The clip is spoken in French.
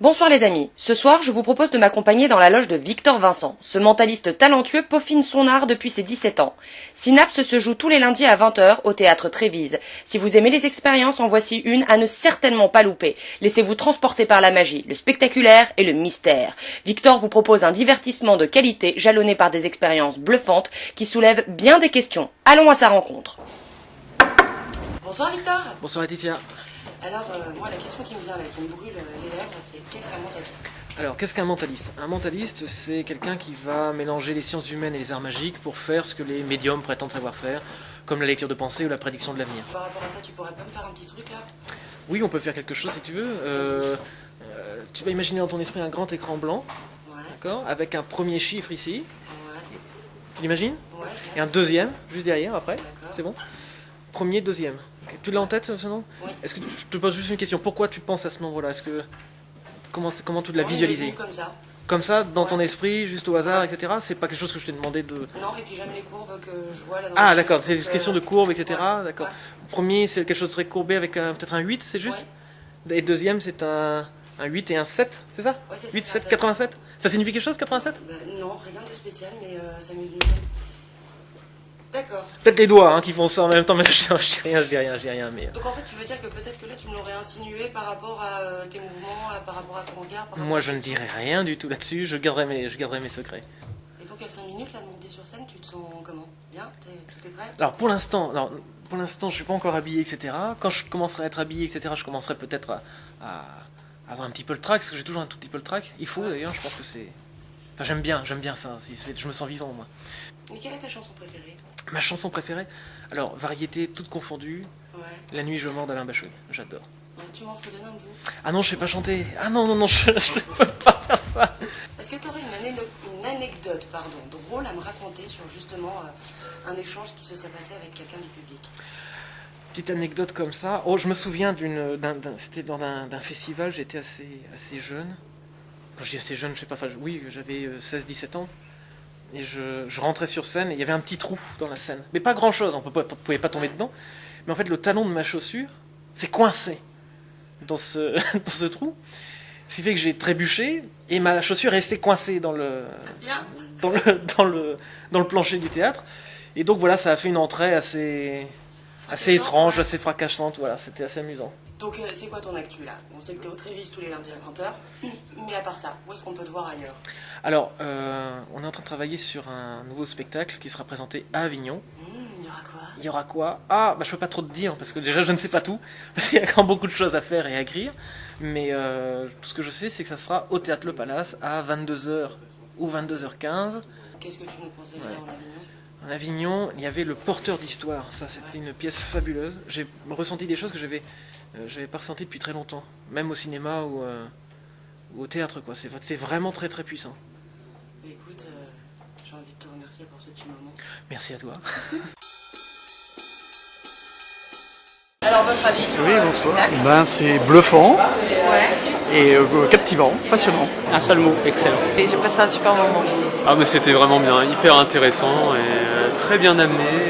Bonsoir les amis, ce soir je vous propose de m'accompagner dans la loge de Victor Vincent. Ce mentaliste talentueux peaufine son art depuis ses 17 ans. Synapse se joue tous les lundis à 20h au théâtre Trévise. Si vous aimez les expériences, en voici une à ne certainement pas louper. Laissez-vous transporter par la magie, le spectaculaire et le mystère. Victor vous propose un divertissement de qualité jalonné par des expériences bluffantes qui soulèvent bien des questions. Allons à sa rencontre. Bonsoir Victor. Bonsoir Laetitia. Alors, moi, la question qui me vient là, qui me brûle les lèvres, c'est qu'est-ce qu'un mentaliste? Alors, qu'est-ce qu'un mentaliste? Un mentaliste, c'est quelqu'un qui va mélanger les sciences humaines et les arts magiques pour faire ce que les médiums prétendent savoir faire, comme la lecture de pensée ou la prédiction de l'avenir. Par rapport à ça, tu pourrais pas me faire un petit truc là? Oui, on peut faire quelque chose si tu veux. Tu vas imaginer dans ton esprit un grand écran blanc, Ouais, d'accord, avec un premier chiffre ici. ouais, Tu l'imagines? ouais. Et un deuxième, juste derrière, après. D'accord. C'est bon? Premier, deuxième. Ok. Tu l'as en tête, ce nom? Oui. Est-ce que je te pose juste une question? Pourquoi tu penses à ce nombre-là? Est-ce que comment tu l'as Non, il est visualisé? venu comme ça. Comme ça, dans ton Ouais. esprit, juste au hasard, Ouais. etc. C'est pas quelque chose que je t'ai demandé de. Non, et puis j'aime les courbes que je vois là dans Ah le d'accord, chiffre, c'est une donc, question de courbe, etc. ouais, D'accord. ouais. Premier, c'est quelque chose de très courbé avec peut-être un 8, c'est juste? Et deuxième, c'est un 8 et un 7, c'est ça? Ouais, c'est ça, 8, c'est 7, ça. 87? Ça signifie quelque chose, 87? Non, rien de spécial, mais ça m'est venu. D'accord. Peut-être les doigts qui font ça en même temps, mais je dis rien, mais... Donc en fait, tu veux dire que peut-être que là, tu me l'aurais insinué par rapport à tes mouvements, par rapport à ton regard, par rapport Moi, à je tes ne questions. dirai rien du tout là-dessus, je garderai mes secrets. Et donc à 5 minutes, là, de monter sur scène, tu te sens comment? Bien? Tout est prêt? Alors pour l'instant, je suis pas encore habillé, etc. Quand je commencerai à être habillé, etc., je commencerai peut-être à avoir un petit peu le trac, parce que j'ai toujours un tout petit peu le trac. Il faut d'ailleurs, je pense que c'est... Enfin, j'aime bien ça, je me sens vivant, moi. Et quelle est ta chanson préférée? Ma chanson préférée? Alors, variété toute confondue, Ouais. La nuit je mors d'Alain Bachung, j'adore. Tu m'en fais donner un bout. Ah non, je sais pas chanter. Ah non, je ne peux pas faire ça. Est-ce que tu aurais une anecdote drôle à me raconter sur justement un échange qui se serait passé avec quelqu'un du public? Petite anecdote comme ça. Oh, je me souviens c'était dans d'un festival, j'étais assez jeune. Quand je dis assez jeune, je sais pas, enfin, oui, j'avais 16-17 ans. Et je rentrais sur scène et il y avait un petit trou dans la scène. Mais pas grand chose, on ne pouvait pas tomber dedans. Mais en fait, le talon de ma chaussure s'est coincé dans ce trou. Ce qui fait que j'ai trébuché et ma chaussure est restée coincée dans le plancher du théâtre. Et donc voilà, ça a fait une entrée assez étrange, assez fracassante. Voilà, c'était assez amusant. Donc c'est quoi ton actu là? On sait que tu es au Trévis tous les lundis à 20h. Mais à part ça, où est-ce qu'on peut te voir ailleurs? Alors, on est en train de travailler sur un nouveau spectacle qui sera présenté à Avignon. Il y aura quoi? Il y aura quoi? Ah, bah je peux pas trop te dire, parce que déjà je ne sais pas tout, parce qu'il y a quand même beaucoup de choses à faire et à écrire, mais tout ce que je sais, c'est que ça sera au Théâtre Le Palace à 22h ou 22h15. Qu'est-ce que tu nous conseillerais en Avignon? En Avignon, il y avait Le Porteur d'Histoire, ça c'était une pièce fabuleuse. J'ai ressenti des choses que j'avais pas ressenti depuis très longtemps, même au cinéma ou au théâtre, quoi. C'est vraiment très très puissant. Écoute, j'ai envie de te remercier pour ce petit moment. Merci à toi. Alors votre avis sur Oui, le bonsoir. spectacle? Ben, c'est bluffant Ouais. et captivant, passionnant. Un seul mot, excellent. Et j'ai passé un super moment. Ah mais c'était vraiment bien, hyper intéressant et très bien amené.